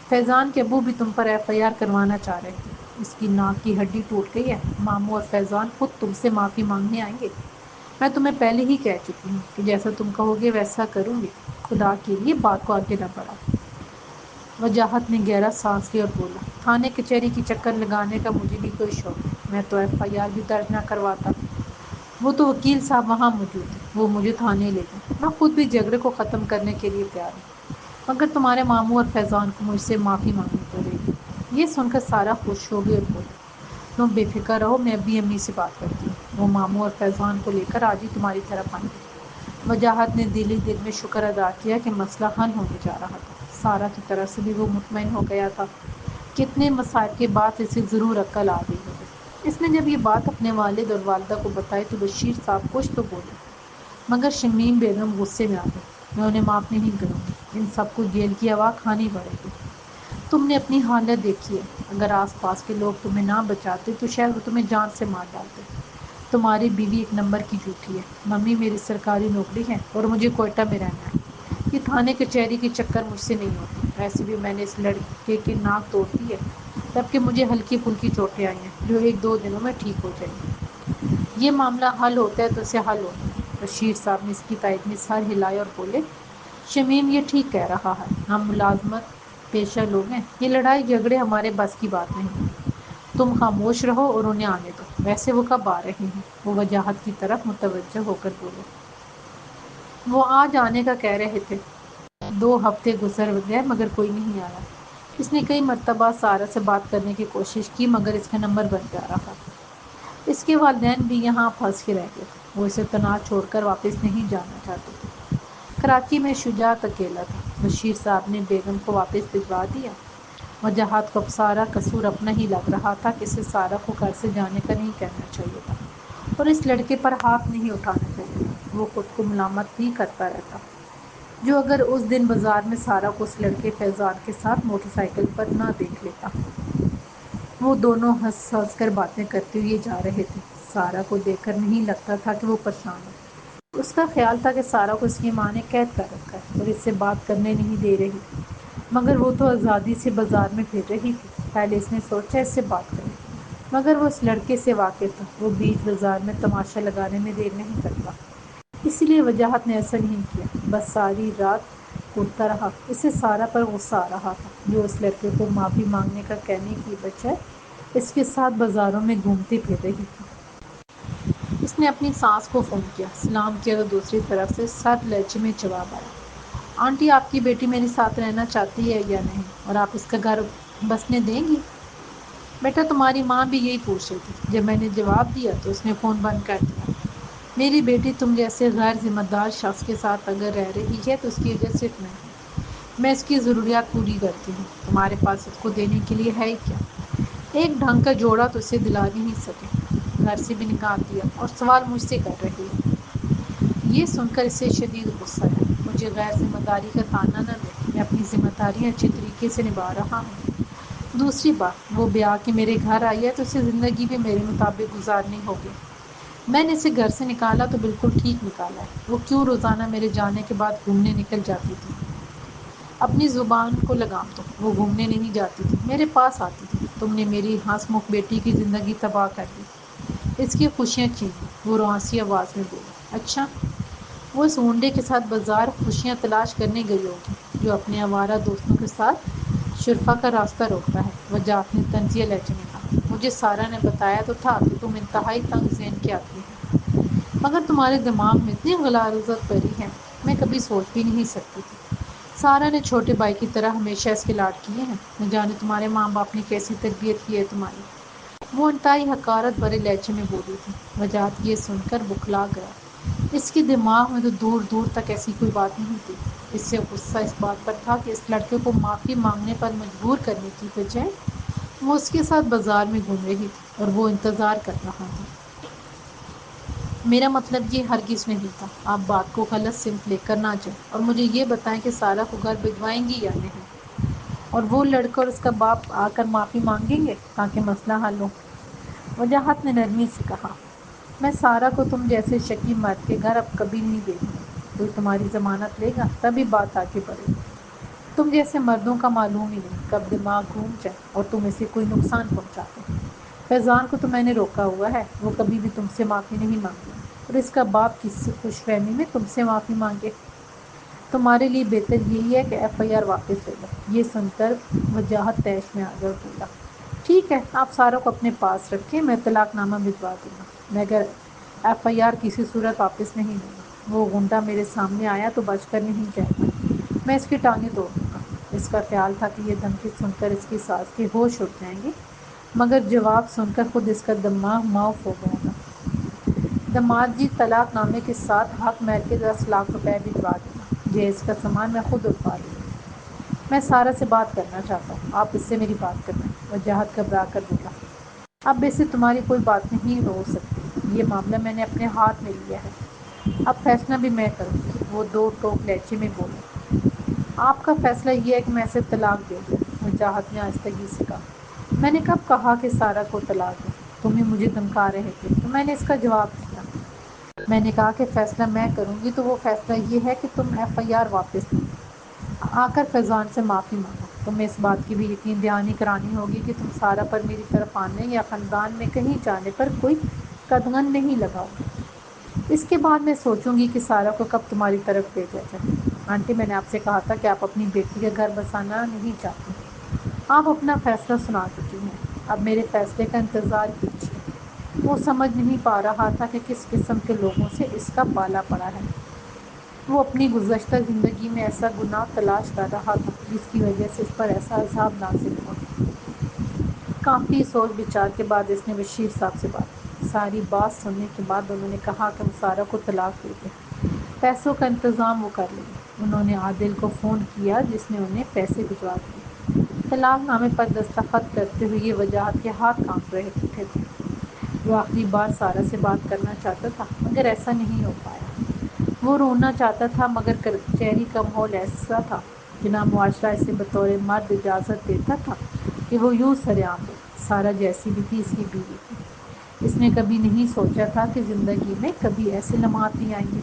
فیضان کے ابو بھی تم پر ایف آئی آر کروانا چاہ رہے تھے۔ اس کی ناک کی ہڈی ٹوٹ گئی ہے۔ ماموں اور فیضان خود تم سے معافی مانگنے آئیں گے۔ میں تمہیں پہلے ہی کہہ چکی ہوں کہ جیسا تم کہو گے ویسا کروں گی۔ خدا کے لیے بات کو آگے نہ بڑھاؤ۔ وجاہت نے گہرا سانس لیا اور بولا، تھانے کچہری کی چکر لگانے کا مجھے بھی کوئی شوق ہے۔ میں تو ایف آئی آر بھی درج نہ کرواتا۔ وہ تو وکیل صاحب وہاں موجود ہیں، وہ مجھے تھانے لے گئے۔ میں خود بھی جھگڑے کو ختم کرنے کے لیے تیار ہوں، مگر تمہارے ماموں اور فیضان کو مجھ سے معافی مانگنی پڑے گی۔ یہ سن کر سارا خوش ہو گئی اور بولی، تم بے فکر رہو، میں ابھی امی سے بات کرتی ہوں۔ وہ ماموں اور فیضان کو لے کر آج ہی تمہاری طرف آئیں گے۔ وجاہت نے دل ہی دل میں شکر ادا کیا کہ مسئلہ حل ہونے جا رہا تھا۔ سارا کی طرف سے بھی وہ مطمئن ہو گیا تھا۔ کتنے مصائب کے بعد اسے ضرور عقل آ گئی ہوگی۔ اس نے جب یہ بات اپنے والد اور والدہ کو بتائی تو بشیر صاحب کچھ تو بولے، مگر شمیم بیگم غصے میں آ گئی۔ میں انہیں معاف نہیں کروں گی۔ ان سب کو جیل کی ہوا کھانی پڑے گی۔ تم نے اپنی حالت دیکھی ہے۔ اگر آس پاس کے لوگ تمہیں نہ بچاتے تو شاید وہ تمہیں جان سے مار ڈالتے۔ تمہاری بیوی ایک نمبر کی جھوٹی ہے۔ ممی میری سرکاری نوکری ہے اور مجھے کوئٹہ میں رہنا ہے۔ یہ تھانے کچہری کی چکر مجھ سے نہیں ہوتی۔ ویسے بھی میں نے اس لڑکے کی ناک توڑ دی ہے، جبکہ مجھے ہلکی پھلکی چوٹیں آئی ہیں جو ایک دو دنوں میں ٹھیک ہو جائیں گی۔ یہ معاملہ حل ہوتا ہے تو اسے حل ہوتا ہے۔ بشیر صاحب نے اس کی تائید میں سر ہلائے اور بولے، شمیم یہ ٹھیک کہہ رہا ہے۔ ہم ملازمت پیشہ لوگ ہیں، یہ لڑائی جھگڑے ہمارے بس کی بات نہیں۔ تم خاموش رہو اور انہیں آنے دو۔ ویسے وہ کب آ رہے ہیں؟ وہ وجاہت کی طرف متوجہ ہو کر بولے، وہ آج آنے کا کہہ رہے تھے۔ 2 ہفتے گزر گئے مگر کوئی نہیں آیا۔ اس نے کئی مرتبہ سارا سے بات کرنے کی کوشش کی مگر اس کا نمبر بند جا رہا تھا۔ اس کے والدین بھی یہاں پھنس کے رہ گئے تھے۔ وہ اسے تنہا چھوڑ کر واپس نہیں جانا چاہتے تھے۔ کراچی میں شجاعت اکیلا تھا۔ بشیر صاحب نے بیگم کو واپس بھجوا دیا۔ وجاہت کو اب سارا قصور اپنا ہی لگ رہا تھا کہ اسے سارا کو گھر سے جانے کا نہیں کہنا چاہیے تھا اور اس لڑکے پر ہاتھ نہیں اٹھانا چاہیے تھا۔ وہ خود کو ملامت ہی کرتا رہتا جو اگر اس دن بازار میں سارا کو اس لڑکے فیضان کے ساتھ موٹر سائیکل پر نہ دیکھ لیتا۔ وہ دونوں ہنس ہنس کر باتیں کرتے ہوئے جا رہے تھے۔ سارا کو دیکھ کر نہیں لگتا تھا کہ وہ پریشان ہو۔ اس کا خیال تھا کہ سارا کو اس کی ماں نے قید کر رکھا ہے اور اس سے بات کرنے نہیں دے رہی، مگر وہ تو آزادی سے بازار میں پھر رہی تھی۔ پہلے اس نے سوچا اس سے بات کرے، مگر وہ اس لڑکے سے واقف تھا۔ وہ بیچ بازار میں تماشا لگانے میں دیر نہیں کرتا۔ اسی لیے وجاہت نے ایسا نہیں کیا، بس ساری رات کوٹتا رہا۔ اسے سارا پر غصہ آ رہا تھا جو اس لڑکے کو معافی مانگنے کا کہنے کی بجائے اس کے ساتھ بازاروں میں گھومتی پھر رہی تھی۔ اس نے اپنی ساس کو فون کیا، سلام کیا تو دوسری طرف سے سخت لہجے میں جواب آیا، آنٹی آپ کی بیٹی میرے ساتھ رہنا چاہتی ہے یا نہیں اور آپ اس کا گھر بسنے دیں گی؟ بیٹا تمہاری ماں بھی یہی پوچھ رہی تھی۔ جب میں نے جواب دیا تو اس نے فون بند کر دیا۔ میری بیٹی تم جیسے غیر ذمہ دار شخص کے ساتھ اگر رہ رہی ہے تو اس کی وجہ صرف میں ہوں۔ میں اس کی ضروریات پوری کرتی ہوں۔ تمہارے پاس اس کو دینے کے لیے ہے ہی کیا؟ ایک ڈھنگ کا جوڑا تو اسے دلا نہیں سکے، گھر سے بھی نکال دیا اور سوال مجھ سے کر رہی ہے۔ یہ سن کر اسے شدید غصہ آیا۔ مجھے غیر ذمہ داری کا طعنہ نہ دو، میں اپنی ذمہ داریاں اچھی طریقے سے نبھا رہا ہوں۔ دوسری بات، وہ بیاہ کے میرے گھر آئی ہے تو اسے زندگی بھی میرے مطابق گزارنی ہوگی۔ میں نے اسے گھر سے نکالا تو بالکل ٹھیک نکالا ہے۔ وہ کیوں روزانہ میرے جانے کے بعد گھومنے نکل جاتی تھی؟ اپنی زبان کو لگام دو، وہ گھومنے نہیں جاتی تھی، میرے پاس آتی تھی۔ تم نے میری ہنس مکھ بیٹی کی زندگی تباہ کر دی، اس کی خوشیاں چھین لی۔ وہ روآنسی آواز میں بولی، اچھا وہ اس اونڈے کے ساتھ بازار خوشیاں تلاش کرنے گئی ہوگی جو اپنے آوارہ دوستوں کے ساتھ شرفا کا راستہ روکتا ہے۔ وجاہت نے طنزیہ لہجے میں کہا، مجھے سارا نے بتایا تو تھا کہ تم انتہائی تنگ ذہن کی آدمی ہو، مگر تمہارے دماغ میں اتنی غلاظت بھری ہے، میں کبھی سوچ بھی نہیں سکتی تھی۔ سارا نے چھوٹے بھائی کی طرح ہمیشہ اس کے لاڈ کیے ہیں، نہ جانے تمہارے ماں باپ نے کیسی تربیت کی ہے تمہاری۔ وہ انتہائی حقارت بھرے لہجے میں بولی تھی۔ وجاہت یہ سن کر بکھلا گیا۔ اس کے دماغ میں تو دور دور تک ایسی کوئی بات نہیں تھی۔ اس سے غصہ اس بات پر تھا کہ اس لڑکے کو معافی مانگنے پر مجبور کرنے کی بجائے وہ اس کے ساتھ بازار میں گھوم رہی تھی اور وہ انتظار کر رہا تھا۔ میرا مطلب یہ ہرگز نہیں تھا۔ آپ بات کو غلط سمت لے کر نہ جائیں اور مجھے یہ بتائیں کہ سارا کو گھر بھجوائیں گی یا نہیں، اور وہ لڑکا اور اس کا باپ آ کر معافی مانگیں گے تاکہ مسئلہ حل ہو۔ وجاہت نے نرمی سے کہا، میں سارا کو تم جیسے شکی مرد کے گھر اب کبھی نہیں بھیجوں گی۔ کوئی تمہاری ضمانت لے گا تبھی بات آگے بڑھے گی۔ تم جیسے مردوں کا معلوم ہی نہیں کب دماغ گھوم جائے اور تم اسے کوئی نقصان پہنچا دو۔ فیضان کو تو میں نے روکا ہوا ہے، وہ کبھی بھی تم سے معافی نہیں مانگے، اور اس کا باپ کس خوش فہمی میں تم سے معافی مانگے؟ تمہارے لیے بہتر یہی ہے کہ ایف آئی آر واپس لے لو۔ یہ سن کر وجاہت طیش میں آ کر بولا، ٹھیک ہے، آپ سارا کو اپنے پاس رکھیں، میں طلاق نامہ بھجوا دوں گا، مگر ایف آئی آر کسی صورت واپس نہیں لوں گا۔ وہ غنڈہ میرے سامنے آیا تو بچ کر نہیں جائے گا، میں اس کی ٹانگیں توڑ دوں گا۔ اس کا خیال تھا کہ یہ دھمکی سن کر اس کی ساس کے ہوش اڑ جائیں گے، مگر جواب سن کر خود اس کا دماغ معاف ہو گیا تھا۔ داماد جی، طلاق نامے کے ساتھ حق مہر کے 10 لاکھ روپے بھجوا دینا، جہیز کا سامان میں خود اٹھوا لوں گی۔ میں سارا سے بات کرنا چاہتا ہوں، آپ اس سے میری بات کروائیں۔ وجاہت گھبرا کر بولا، اب اس سے تمہاری کوئی بات نہیں ہو سکتی، یہ معاملہ میں نے اپنے ہاتھ میں لیا ہے، اب فیصلہ بھی میں کروں گی۔ وہ دو ٹوک لہجے میں بولے، آپ کا فیصلہ یہ ہے کہ میں اسے طلاق دے دوں؟ وجاہت نے آہستگی سے کہا، میں نے کب کہا کہ سارا کو طلاق دوں؟ تم ہی مجھے دھمکا رہے تھے تو میں نے اس کا جواب دیا۔ میں نے کہا کہ فیصلہ میں کروں گی تو وہ فیصلہ یہ ہے کہ تم ایف آئی آر واپس لو، آ کر فیضان سے معافی مانگو۔ تمہیں اس بات کی بھی یقین دہانی کرانی ہوگی کہ تم سارا پر میری طرف آنے یا خاندان میں کہیں جانے پر کوئی قدغن نہیں لگاؤ گے۔ اس کے بعد میں سوچوں گی کہ سارا کو کب تمہاری طرف بھیجا جائے۔ آنٹی، میں نے آپ سے کہا تھا کہ آپ اپنی بیٹی کا گھر بسانا نہیں چاہتی، آپ اپنا فیصلہ سنا چکی ہیں، اب میرے فیصلے کا انتظار کیجیے۔ وہ سمجھ نہیں پا رہا تھا کہ کس قسم کے لوگوں سے اس کا پالا پڑا ہے۔ وہ اپنی گزشتہ زندگی میں ایسا گناہ تلاش کر رہا تھا جس کی وجہ سے اس پر ایسا عذاب نازل ہوا۔ کافی سوچ بچار کے بعد اس نے بشیر صاحب سے بات کی۔ ساری بات سننے کے بعد انہوں نے کہا کہ وہ سارا کو طلاق دے دیں، پیسوں کا انتظام وہ کر لیں گے۔ انہوں نے عادل کو فون کیا جس نے انہیں پیسے بھجوا دیے۔ طلاق نامے پر دستخط کرتے ہوئے یہ وجاہت کے ہاتھ کانپ رہے اٹھے تھے۔ وہ آخری بار سارا سے بات کرنا چاہتا تھا مگر ایسا نہیں ہو پایا۔ وہ رونا چاہتا تھا مگر کچہری کا ماحول ایسا تھا کہ نہ معاشرہ اسے بطور مرد اجازت دیتا تھا کہ وہ یوں سرعام بولے۔ سارا جیسی بھی تھی اس کی بیوی تھی۔ اس نے کبھی نہیں سوچا تھا کہ زندگی میں کبھی ایسے لمحات بھی آئیں گے۔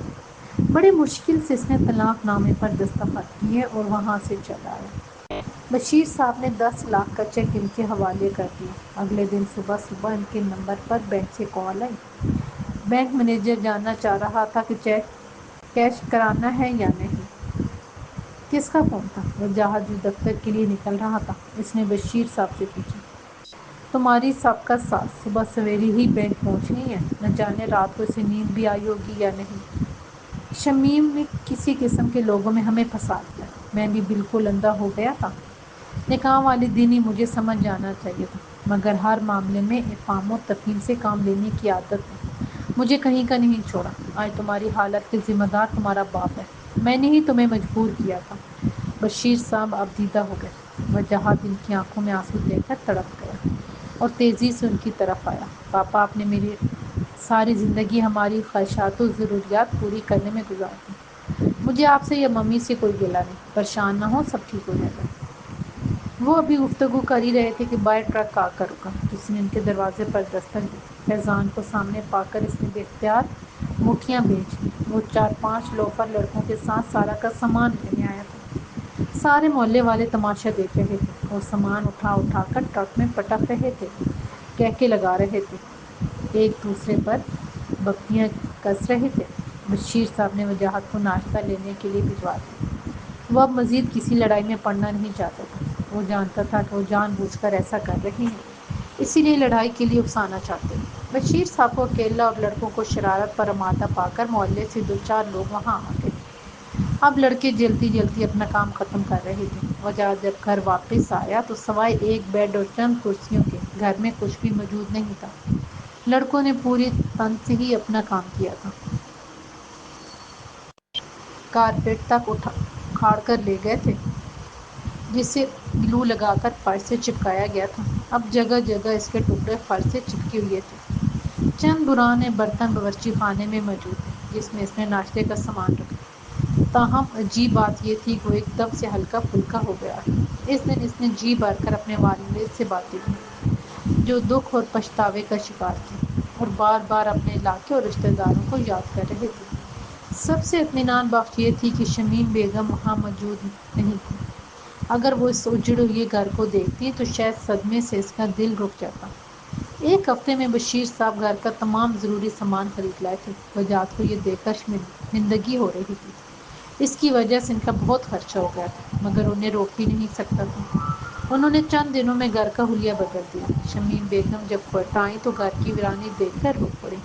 بڑی مشکل سے اس نے طلاق نامے پر دستخط کیے اور وہاں سے چلا آیا۔ بشیر صاحب نے 10 لاکھ کا چیک ان کے حوالے کر دیا۔ اگلے دن صبح صبح ان کے نمبر پر بینک سے کال آئی۔ بینک مینیجر جاننا چاہ رہا تھا کہ چیک کیش کرانا ہے یا نہیں۔ کس کا فون تھا؟ وجاہت جو دفتر کے لیے نکل رہا تھا، اس نے بشیر صاحب سے پوچھا، تمہاری سابقہ ساس صبح سویرے ہی بینک پہنچ گئی ہے، نہ جانے رات کو اسے نیند بھی آئی ہوگی یا نہیں۔ شمیم نے کسی قسم کے لوگوں میں ہمیں پھنسا دیا، میں بھی بالکل اندھا ہو گیا تھا، نکاح والے دن ہی مجھے سمجھ جانا چاہیے تھا، مگر ہر معاملے میں افہام و تفہیم سے کام لینے کی عادت ہے، مجھے کہیں کا نہیں چھوڑا۔ آج تمہاری حالت کے ذمہ دار تمہارا باپ ہے، میں نے ہی تمہیں مجبور کیا تھا۔ بشیر صاحب اب دیدہ ہو گئے۔ وجاہت ان کی آنکھوں میں آنسو دیکھ کر تڑپ گیا اور تیزی سے ان کی طرف آیا۔ پاپا، آپ نے میری ساری زندگی ہماری خواہشات و ضروریات پوری کرنے میں گزار دی، مجھے آپ سے یا ممی سے کوئی گلہ نہیں، پریشان نہ ہو، سب ٹھیک ہو جائے گا۔ وہ ابھی گفتگو کر ہی رہے تھے کہ باہر ٹرک آ کر رکا، جس نے ان کے دروازے پر دستک دی۔ فیضان کو سامنے پا کر اس نے بے اختیار مٹھیاں بھیج دیں۔ وہ 4-5 لوفر لڑکوں کے ساتھ سارا کا سامان لینے آیا تھا۔ سارے محلے والے تماشا دیکھ رہے تھے۔ وہ سامان اٹھا اٹھا کر ٹرک میں پٹک رہے تھے، کہکے لگا رہے تھے، ایک دوسرے پر بگٹیاں کس رہے تھے۔ بشیر صاحب نے وجاہت کو ناشتہ لینے کے لیے بھجوا دیا۔ وہ اب مزید کسی لڑائی میں پڑنا نہیں چاہتا تھا۔ وہ جانتا تھا کہ وہ جان بوجھ کر ایسا کر رہے ہیں، اسی لیے لڑائی کے لیے اکسانا چاہتے ہیں۔ بشیر صاحب کو اکیلا اور لڑکوں کو شرارت پر آمادہ پا کر محلے سے 2-4 لوگ وہاں آ گئے۔ اب لڑکے جلدی جلدی اپنا کام ختم کر رہے تھے۔ وجاہت جب گھر واپس آیا تو سوائے ایک بیڈ اور چند کرسیوں کے گھر میں کچھ بھی موجود نہیں تھا۔ لڑکوں نے پوری تن سے ہی اپنا کام کیا تھا۔ کارپیٹ تک اکھاڑ کر لے گئے تھے، جسے گلو لگا کر فرش سے چپکایا گیا تھا۔ اب جگہ جگہ اس کے ٹکڑے فرش سے چپکے ہوئے تھے۔ چند پرانے برتن باورچی خانے میں موجود تھے، جس میں اس نے ناشتے کا سامان رکھا۔ تاہم عجیب بات یہ تھی کہ وہ ایک دم سے ہلکا پھلکا ہو گیا تھا۔ اس دن اس نے جی بھر کر اپنے والد سے باتیں کی، جو دکھ اور پچھتاوے کا شکار تھے، اور بار بار اپنے علاقے اور رشتہ داروں کو یاد کر رہے تھے۔ سب سے اطمینان بخش یہ تھی کہ شمیم بیگم وہاں موجود نہیں تھی۔ اگر وہ اس اجڑے ہوئے گھر کو دیکھتی تو شاید صدمے سے اس کا دل رک جاتا۔ ایک ہفتے میں بشیر صاحب گھر کا تمام ضروری سامان خرید لائے تھے۔ وجاہت کو یہ دیکھ کر شرمندگی ہو رہی تھی۔ اس کی وجہ سے ان کا بہت خرچہ ہو گیا تھا، مگر انہیں روک ہی نہیں سکتا تھا۔ انہوں نے چند دنوں میں گھر کا حلیہ بدل دیا۔ شمیم بیگم جب کوئٹہ آئیں تو گھر کی ویرانی دیکھ کر رو پڑیں۔